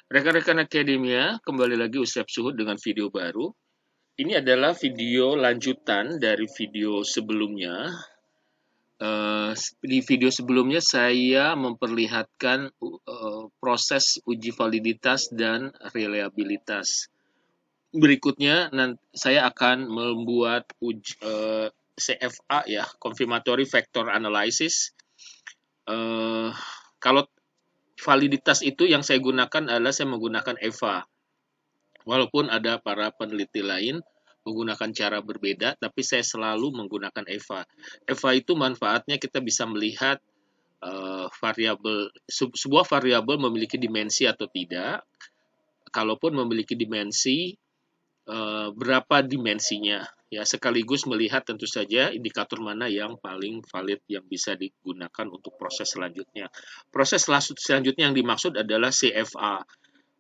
Rekan-rekan akademia, kembali lagi Ustadz Suhud dengan video baru. Ini adalah video lanjutan dari video sebelumnya. Di video sebelumnya saya memperlihatkan proses uji validitas dan reliabilitas. Berikutnya saya akan membuat CFA ya, Confirmatory Factor Analysis. Kalau validitas itu yang saya gunakan adalah saya menggunakan EVA. Walaupun ada para peneliti lain menggunakan cara berbeda, tapi saya selalu menggunakan EVA. EVA itu manfaatnya kita bisa melihat sebuah variabel memiliki dimensi atau tidak. Kalaupun memiliki dimensi, berapa dimensinya, ya, sekaligus melihat tentu saja indikator mana yang paling valid yang bisa digunakan untuk proses selanjutnya. Proses selanjutnya yang dimaksud adalah CFA.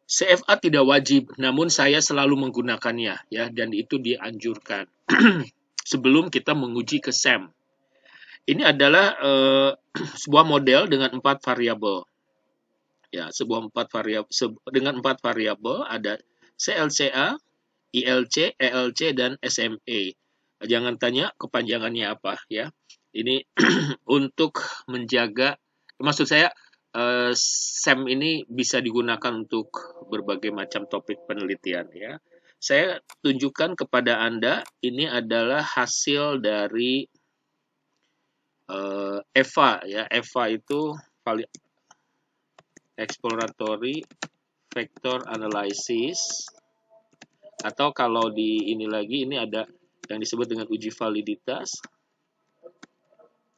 CFA tidak wajib, namun saya selalu menggunakannya, ya, dan itu dianjurkan sebelum kita menguji ke SEM. Ini adalah sebuah model dengan 4 variabel. Ya, dengan 4 variabel ada CLCA, ILC, ELC, dan SME. Jangan tanya kepanjangannya apa, ya. Ini untuk menjaga, maksud saya SEM ini bisa digunakan untuk berbagai macam topik penelitian, ya. Saya tunjukkan kepada Anda, ini adalah hasil dari EVA, ya. EVA itu Exploratory Factor Analysis, atau kalau di ini lagi, ini ada yang disebut dengan uji validitas.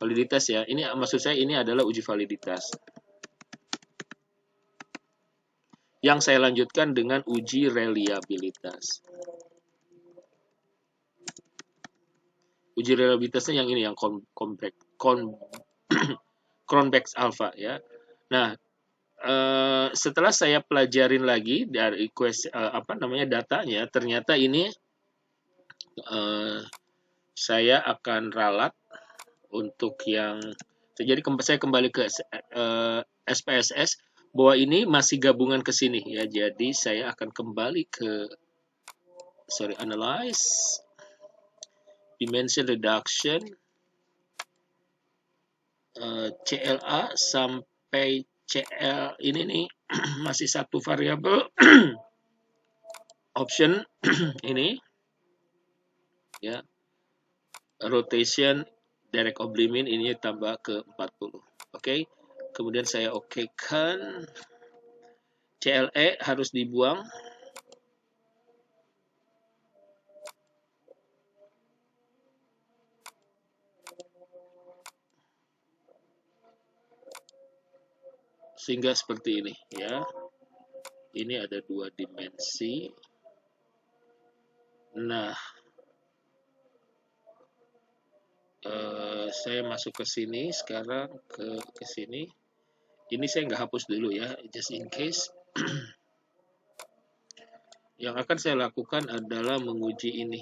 Validitas, ya, ini maksud saya ini adalah uji validitas. Yang saya lanjutkan dengan uji reliabilitas. Uji reliabilitasnya yang ini, yang Cronbach's alpha, ya. Nah, setelah saya pelajarin lagi dari datanya, ternyata ini saya akan ralat untuk yang jadi saya kembali ke SPSS bahwa ini masih gabungan ke sini, ya. Jadi saya akan kembali ke analyze dimension reduction, CLA sampai CL ini nih masih satu variabel option ini, ya, rotation direct oblimin ini tambah ke 40. Oke. Kemudian saya okekan. CLE harus dibuang. Sehingga seperti ini, ya. Ini ada 2 dimensi. Nah, saya masuk ke sini sekarang, ke sini. Ini saya nggak hapus dulu, ya, just in case. Yang akan saya lakukan adalah menguji ini.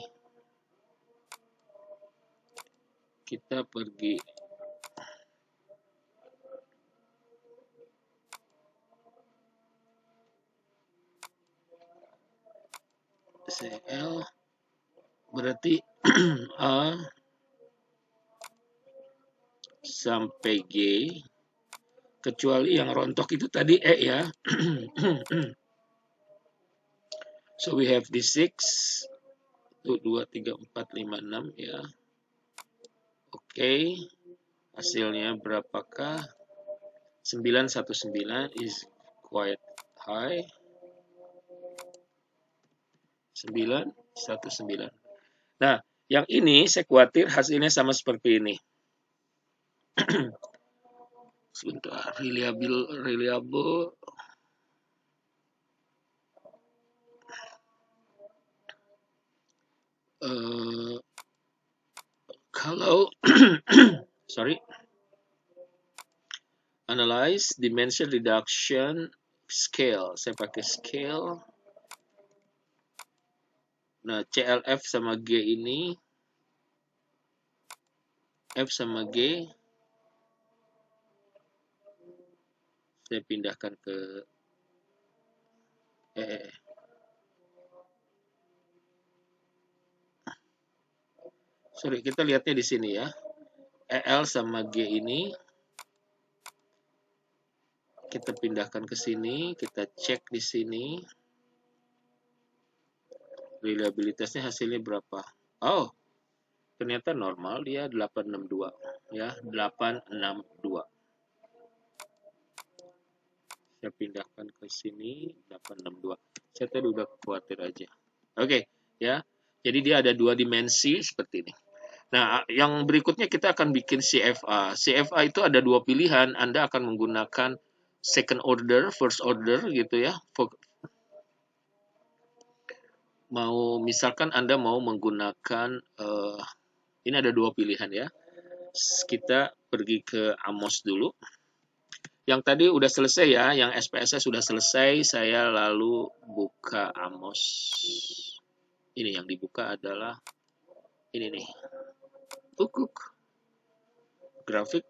Kita pergi CL, berarti A sampai G, kecuali yang rontok itu tadi E, ya. So we have the 6, 2, 3, 4, 5, 6, ya. Oke. Hasilnya berapakah? 919 is quite high. 919. Nah, yang ini saya khawatir hasilnya sama seperti ini. Sebentar, reliable. Kalau sorry, analyze dimension reduction scale, saya pakai scale. Nah, CLF sama G ini, F sama G saya pindahkan ke Sorry, kita lihatnya di sini ya. EL sama G ini kita pindahkan ke sini, kita cek di sini. Reliabilitasnya hasilnya berapa? Oh, ternyata normal, dia 862 ya, 862. Saya pindahkan ke sini 862. Saya tadi udah khawatir aja. Oke, ya. Jadi dia ada dua dimensi seperti ini. Nah, yang berikutnya kita akan bikin CFA. CFA itu ada dua pilihan. Anda akan menggunakan second order, first order gitu ya. Misalkan Anda mau menggunakan ini ada dua pilihan ya. Kita pergi ke Amos dulu. Yang tadi udah selesai ya, yang SPSS sudah selesai, saya lalu buka Amos. Ini yang dibuka adalah ini nih. Grafik.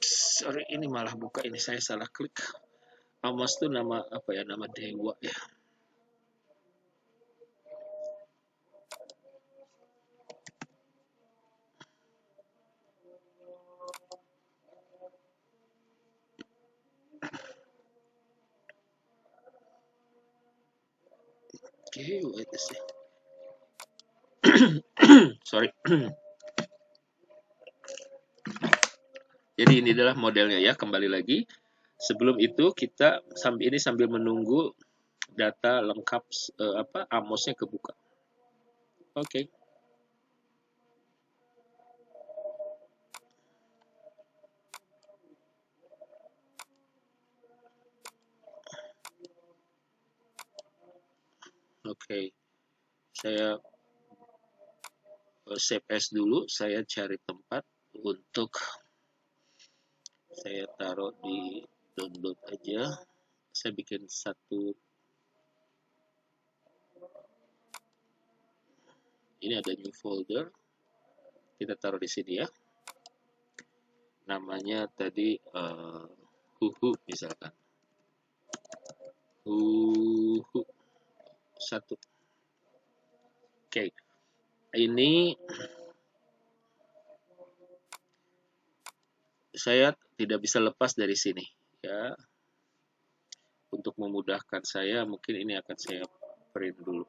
Sorry, ini malah buka ini saya salah klik. Amos tuh nama apa ya? Nama dewa ya. Oke, wait a sec. Sorry. Jadi ini adalah modelnya ya, kembali lagi. Sebelum itu kita sambil menunggu data lengkap Amosnya kebuka. Oke. Oke. Saya save as dulu, saya cari tempat untuk saya taruh di download aja. Saya bikin satu. Ini ada new folder. Kita taruh di sini ya. Namanya tadi Huhu misalkan. Huhu 1. Oke. Ini saya tidak bisa lepas dari sini ya. Untuk memudahkan saya, mungkin ini akan saya print dulu.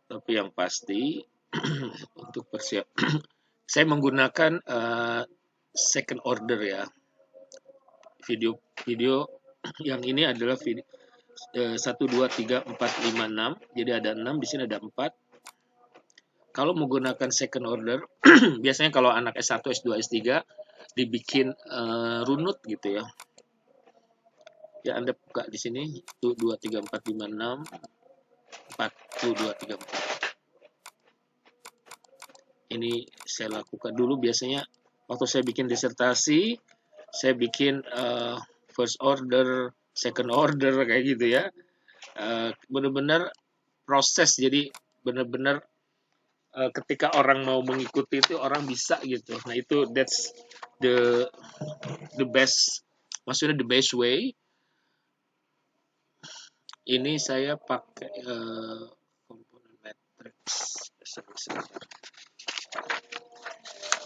Tapi yang pasti untuk persiap, saya menggunakan second order ya. Video yang ini adalah video 1, 2, 3, 4, 5, 6. Jadi ada 6, di sini ada 4. Kalau menggunakan second order, biasanya kalau anak S1, S2, S3 dibikin runut gitu ya. Ya, Anda buka di sini 1, 2, 3, 4, 5, 6, 4, 1, 2, 3, 4. Ini saya lakukan dulu biasanya waktu saya bikin disertasi, saya bikin first order, second order kayak gitu ya. Benar-benar proses, jadi benar-benar ketika orang mau mengikuti itu orang bisa gitu. Nah itu that's the best, maksudnya the best way. Ini saya pakai komponen matrix.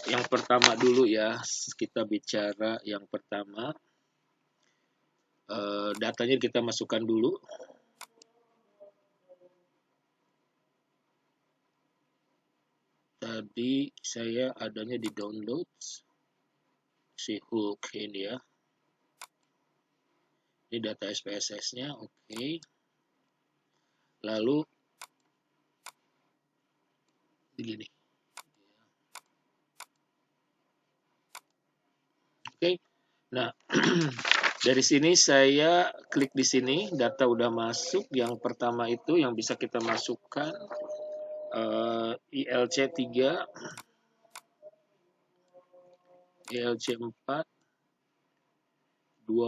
Yang pertama dulu ya, kita bicara yang pertama. Datanya kita masukkan dulu. Tadi saya adanya di downloads. Si Hulk ini ya. Ini data SPSS-nya, oke. Lalu begini. Oke. Nah, dari sini saya klik di sini, data udah masuk. Yang pertama itu yang bisa kita masukkan ILC 3, ILC 4, 12,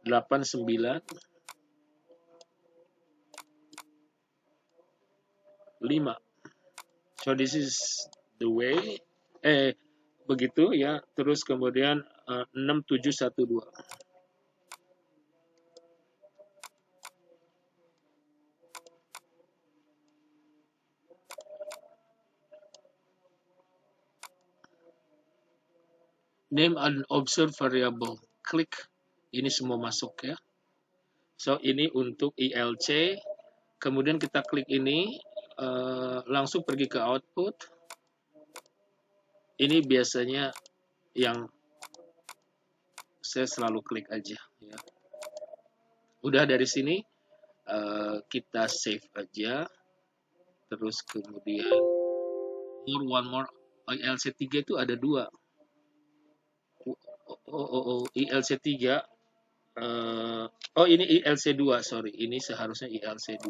89, 5. So this is the way, begitu ya. Terus kemudian 6712. Name an observed variable. Klik. Ini semua masuk ya. So ini untuk ILC. Kemudian kita klik ini, langsung pergi ke output. Ini biasanya yang saya selalu klik aja ya. Udah dari sini kita save aja. Terus kemudian one more ILC3 itu ada dua. ILC3. Ini ILC2, sorry. Ini seharusnya ILC2.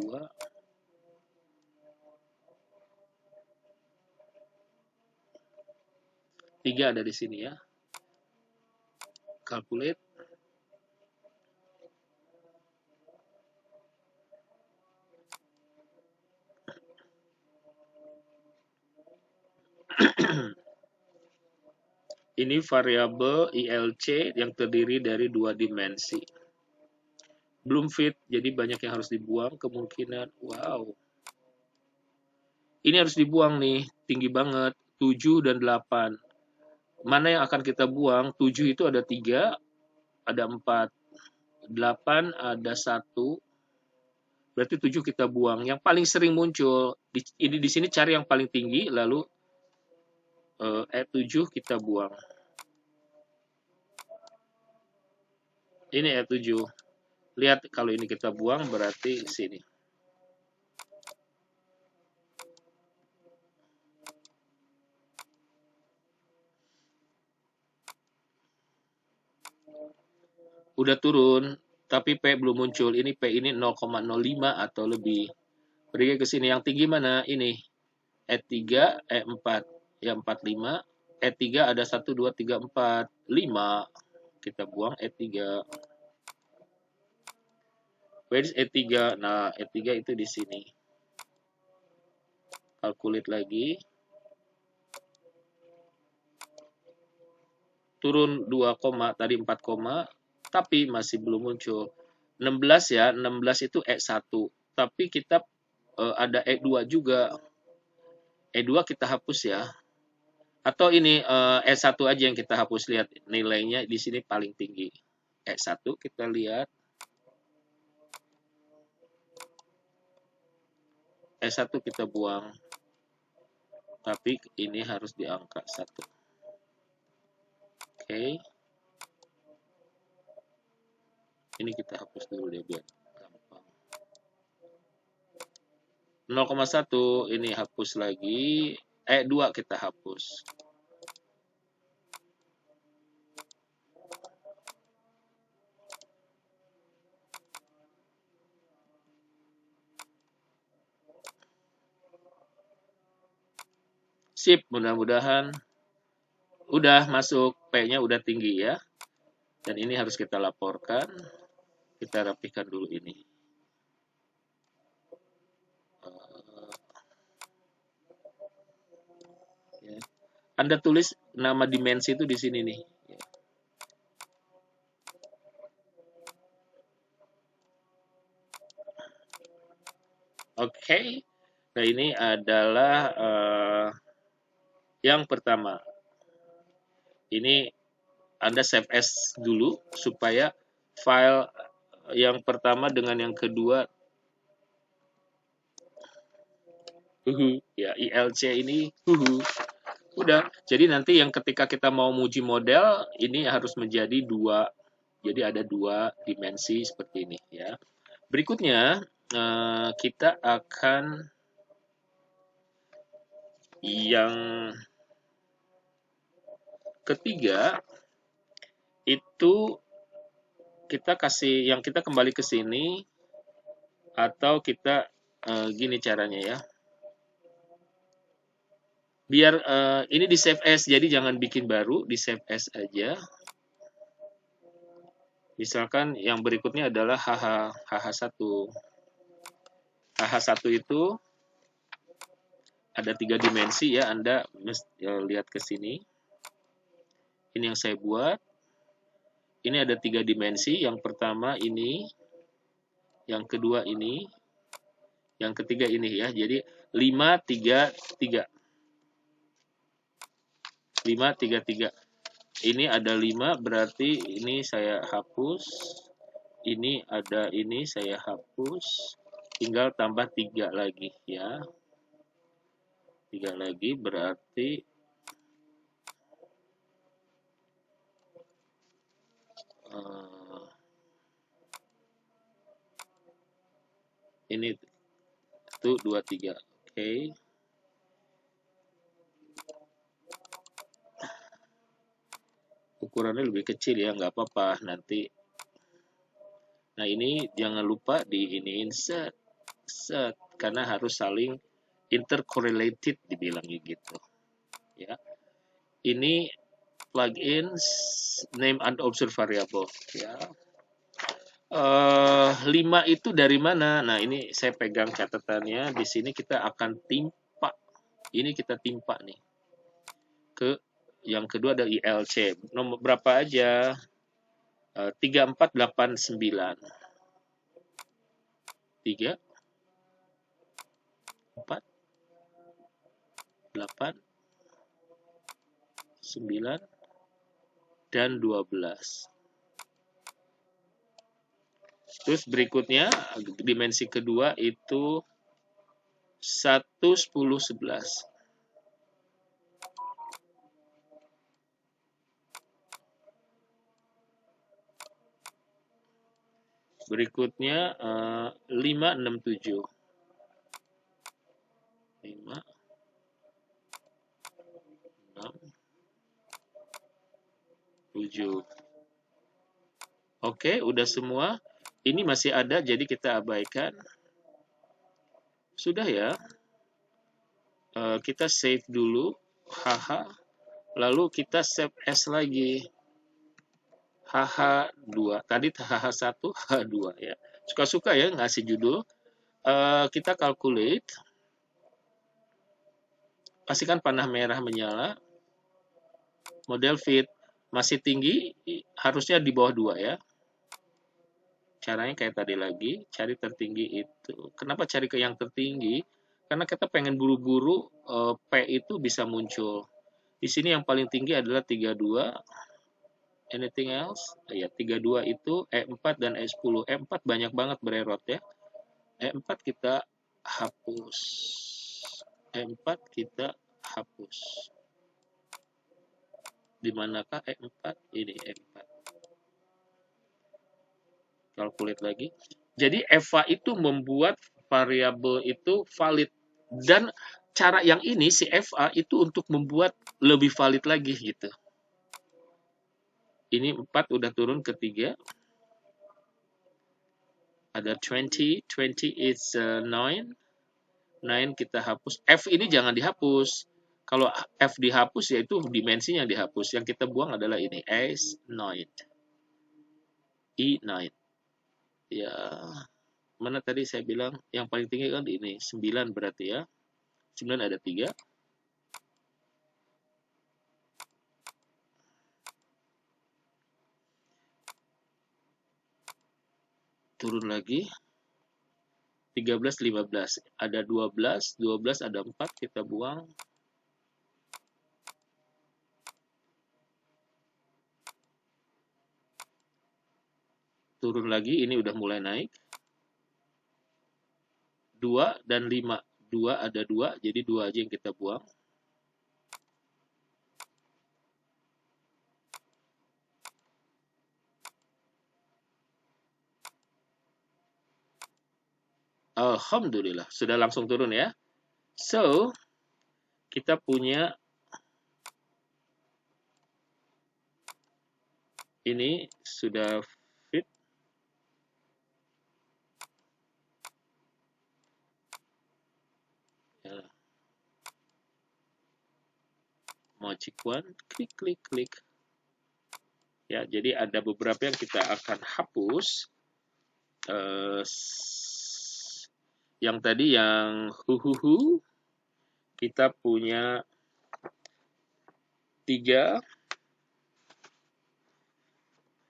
Tiga ada di sini ya. Calculate. Ini variabel ILC yang terdiri dari dua dimensi. Belum fit, jadi banyak yang harus dibuang kemungkinan. Wow. Ini harus dibuang nih, tinggi banget. 7 dan 8. Mana yang akan kita buang? 7 itu ada 3, ada 4. 8 ada 1. Berarti 7 kita buang. Yang paling sering muncul, ini di sini cari yang paling tinggi, lalu 7 kita buang. Ini E7. Lihat kalau ini kita buang berarti sini. Udah turun, tapi P belum muncul. Ini P ini 0,05 atau lebih. Pergi ke sini. Yang tinggi mana? Ini. E3, E4. Ya 45. E3 ada 1, 2, 3, 4, 5. Kita buang E3. Where is E3? Nah, E3 itu di sini. Calculate lagi. Turun 2, tadi 4, tapi masih belum muncul. 16 ya, 16 itu E1. Tapi kita ada E2 juga. E2 kita hapus ya. Atau ini E1 aja yang kita hapus. Lihat nilainya di sini paling tinggi. E1 kita lihat. E1 kita buang. Tapi ini harus di angka 1. Oke. Ini kita hapus dulu deh biar gampang. 0,1 ini hapus lagi. E2 kita hapus. Sip, mudah-mudahan udah masuk, P-nya udah tinggi ya. Dan ini harus kita laporkan. Kita rapikan dulu ini. Ya. Anda tulis nama dimensi itu di sini nih. Ya. Oke. Nah ini adalah yang pertama. Ini Anda save as dulu supaya file yang pertama dengan yang kedua ya ILC ini udah. Jadi nanti yang ketika kita mau menguji model ini harus menjadi dua. Jadi ada dua dimensi seperti ini ya. Berikutnya kita akan yang ketiga itu kita kasih yang kita kembali ke sini atau kita gini caranya ya. Biar ini di save as, jadi jangan bikin baru, di save as aja. Misalkan yang berikutnya adalah HH1. HH1 itu ada 3 dimensi ya, Anda lihat ke sini. Ini yang saya buat. Ini ada 3 dimensi. Yang pertama ini, yang kedua ini, yang ketiga ini ya. Jadi 5, 3, 3. 5, 3, 3. Ini ada 5, berarti ini saya hapus. Ini ada ini saya hapus. Tinggal tambah 3 lagi ya. 3 lagi berarti ini tuh 2, 3. Oke. Ukurannya lebih kecil ya, nggak apa-apa nanti. Nah, ini jangan lupa di iniin set karena harus saling intercorrelated dibilangnya gitu ya. Ini plugin name unobserved variable ya. 5 itu dari mana? Nah, ini saya pegang catatannya. Di sini kita akan timpa. Ini kita timpa nih ke yang kedua ada ILC. Nomor berapa aja? 3, 4, 8, 9. 3, 4, 8, 9, dan 12. Terus berikutnya dimensi kedua itu 1, 10, 11. Berikutnya 5, 6, 7. 5, 6, 7. Oke, udah semua. Ini masih ada, jadi kita abaikan. Sudah ya. Kita save dulu. Haha. Lalu kita save as lagi. HH2. Tadi HH1, HH2 ya. Suka-suka ya ngasih judul. Kita calculate. Pastikan panah merah menyala. Model fit masih tinggi, harusnya di bawah 2 ya. Caranya kayak tadi lagi, cari tertinggi itu. Kenapa cari ke yang tertinggi? Karena kita pengen buru-buru P itu bisa muncul. Di sini yang paling tinggi adalah 32. Anything else? Ya, 32 itu E4 dan E10. E4 banyak banget bererot ya. E4 kita hapus. E4 kita hapus. Di manakah E4? Ini E4. Calculate lagi. Jadi EVA itu membuat variabel itu valid. Dan cara yang ini si FA itu untuk membuat lebih valid lagi gitu. Ini 4 udah turun ke 3. Ada 20 is 9. 9 kita hapus. F ini jangan dihapus. Kalau F dihapus yaitu dimensinya yang dihapus. Yang kita buang adalah ini S9. E9. Ya, mana tadi saya bilang yang paling tinggi kan ini 9 berarti ya. 9 ada 3. Turun lagi. 13, 15. Ada 12. 12 ada 4. Kita buang. Turun lagi. Ini udah mulai naik. 2 dan 5. 2 ada 2. Jadi 2 aja yang kita buang. Alhamdulillah, sudah langsung turun ya. So, kita punya ini sudah fit. Ya. Magic one, klik, klik, klik. Ya, jadi ada beberapa yang kita akan hapus. Yang tadi yang huhuhu, kita punya 3,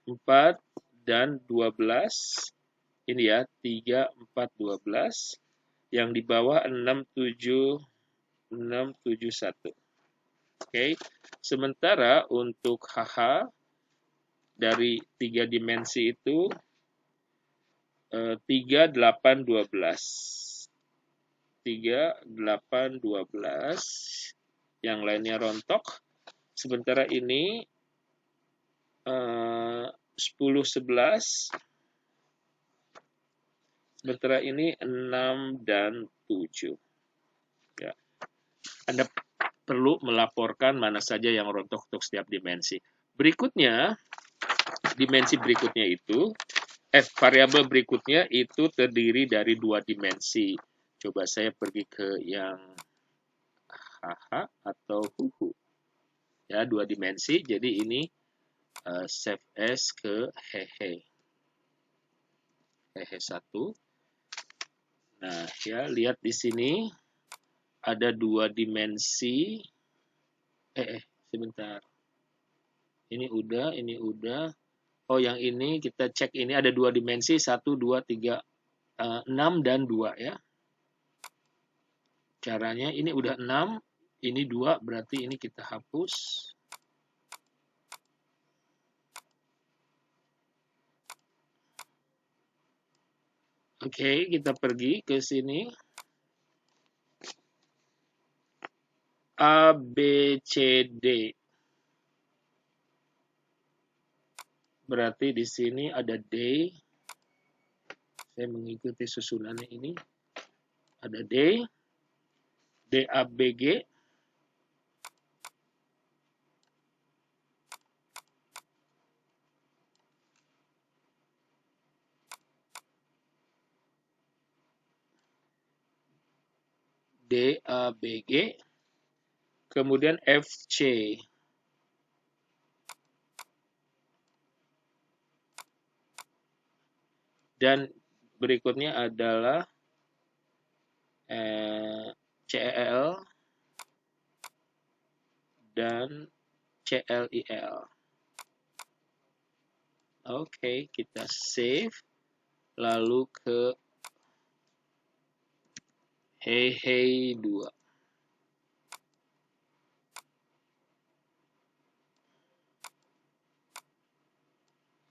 4, dan 12. Ini ya, 3, 4, 12. Yang di bawah 6, 7, 6, 7, 1. Oke. Sementara untuk HH dari 3 dimensi itu 3, 8, 12. 3, 8, 12. Yang lainnya rontok. Sementara ini 10, 11. Sementara ini 6 dan 7. Ya. Anda perlu melaporkan mana saja yang rontok untuk setiap dimensi. Berikutnya, dimensi berikutnya itu, variabel berikutnya itu terdiri dari 2 dimensi. Coba saya pergi ke yang HH atau HUHU. Ya, 2 dimensi, jadi ini save as ke hehe. Hehe 1. Nah, ya, lihat di sini ada 2 dimensi. Sebentar. Ini udah. Oh, yang ini kita cek, ini ada 2 dimensi, 1, 2, 3, 6 dan 2 ya. Caranya ini udah 6, ini 2, berarti ini kita hapus. Oke, kita pergi ke sini. A, B, C, D. Berarti di sini ada D. Saya mengikuti susunannya ini. Ada D, D, A, B, G. D, A, B, G. Kemudian F, C. Dan berikutnya adalah CEL dan CLIL. Oke, kita save. Lalu ke Hehe 2.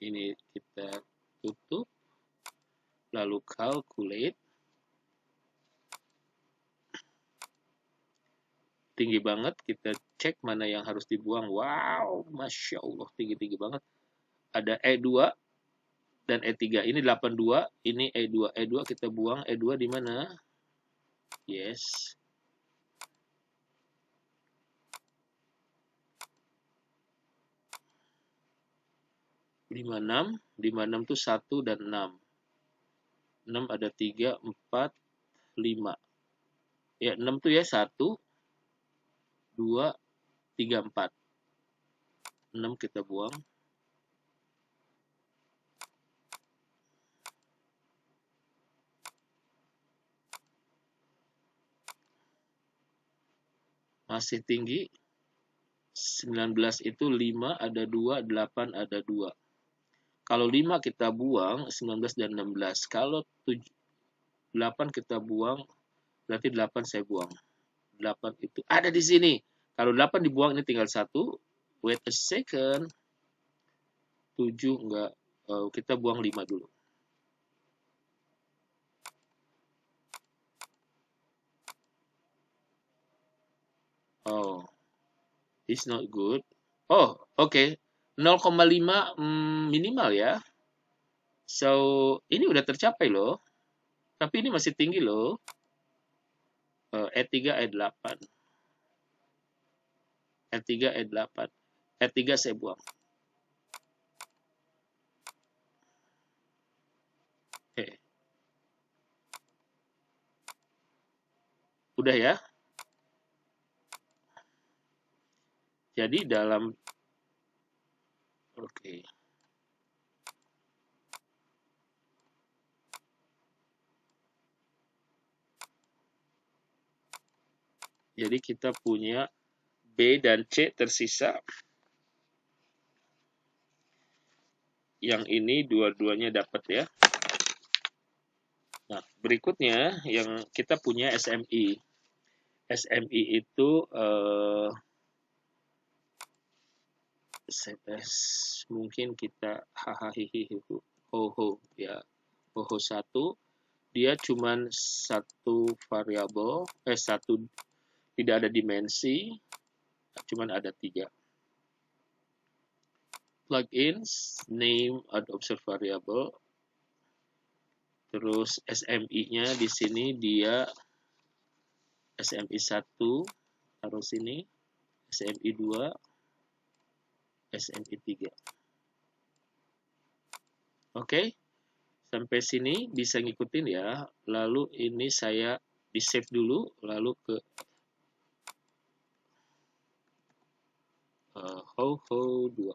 Ini kita tutup. Lalu calculate. Tinggi banget, kita cek mana yang harus dibuang. Wow, Masya Allah, tinggi-tinggi banget. Ada E2 dan E3. Ini 82, ini E2. E2 kita buang. E2 di mana? Yes. 56. 56 itu 1 dan 6. 6 ada 3, 4, 5. Ya, 6 tuh ya 1, 2, 3, 4. 6 kita buang. Masih tinggi. 19 itu 5 ada 2, 8 ada 2. Kalau 5 kita buang, 19 dan 16. Kalau 8 kita buang, berarti 8 saya buang. 8 itu ada di sini. Kalau 8 dibuang, ini tinggal 1. Wait a second. 7 enggak. Kita buang 5 dulu. Oh, it's not good. Oh, oke. 0,5 minimal ya. So, ini udah tercapai loh. Tapi ini masih tinggi loh. E3, E8. E3, E8. E3 saya buang. Oke. Udah ya. Jadi dalam oke. Jadi kita punya B dan C tersisa. Yang ini dua-duanya dapat ya. Nah, berikutnya yang kita punya SMI. SMI itu mungkin kita ho ya. Ho 1 dia cuman satu variabel, satu tidak ada dimensi, cuman ada 3. Plugins, name add observed variable, terus SMI-nya di sini dia SMI 1 taruh sini, SMI 2, SMI 3. Oke, sampai sini bisa ngikutin ya. Lalu ini saya di save dulu, lalu ke ho 2.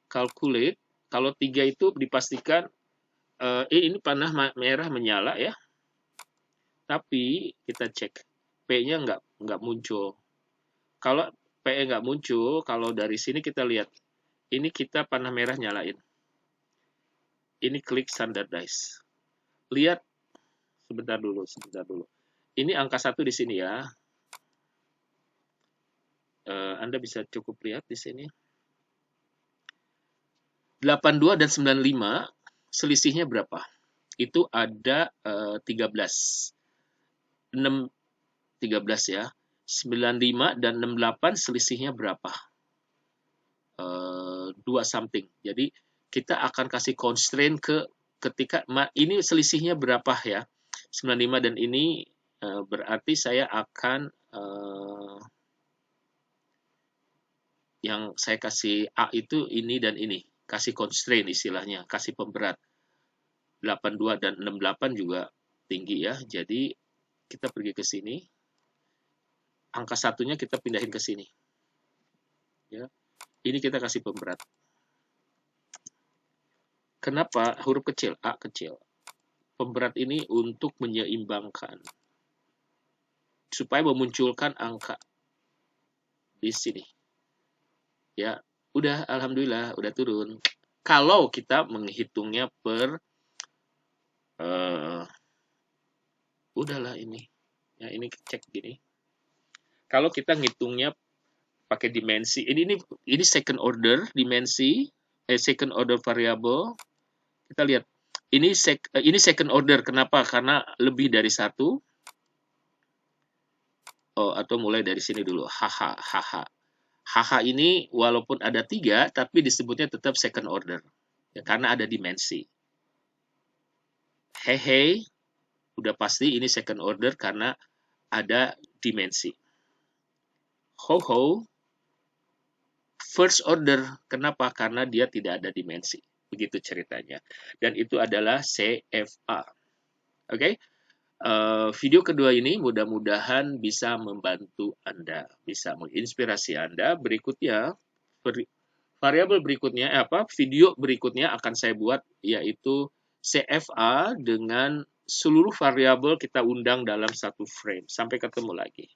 Calculate, kalau 3 itu dipastikan ini panah merah menyala ya. Tapi kita cek P-nya nggak muncul. Kalau P-nya nggak muncul, kalau dari sini kita lihat, ini kita panah merah nyalain. Ini klik standardize. Lihat sebentar dulu. Ini angka 1 di sini ya. Anda bisa cukup lihat di sini. 82 dan 95 selisihnya berapa? Itu ada 13. 13 ya. 95 dan 68 selisihnya berapa? 2 something. Jadi kita akan kasih constraint ketika ini selisihnya berapa ya? 95 dan ini berarti saya akan yang saya kasih A itu ini dan ini. Kasih constraint istilahnya, kasih pemberat. 82 dan 68 juga tinggi ya. Jadi kita pergi ke sini. Angka satunya kita pindahin ke sini. Ya. Ini kita kasih pemberat. Kenapa huruf kecil? A kecil. Pemberat ini untuk menyeimbangkan. Supaya memunculkan angka di sini. Ya, udah alhamdulillah udah turun. Kalau kita menghitungnya per udahlah ini. Ya, ini cek gini. Kalau kita ngitungnya pakai dimensi, ini second order dimensi, second order variable. Kita lihat. Ini second order. Kenapa? Karena lebih dari 1. Oh, atau mulai dari sini dulu. HH ini walaupun ada 3, tapi disebutnya tetap second order. Ya, karena ada dimensi. Hehe, udah pasti ini second order karena ada dimensi. Ho, first order. Kenapa? Karena dia tidak ada dimensi. Begitu ceritanya. Dan itu adalah CFA. Oke? Video kedua ini mudah-mudahan bisa membantu Anda, bisa menginspirasi Anda. Berikutnya, variabel berikutnya, video berikutnya akan saya buat, yaitu CFA dengan seluruh variabel kita undang dalam satu frame. Sampai ketemu lagi.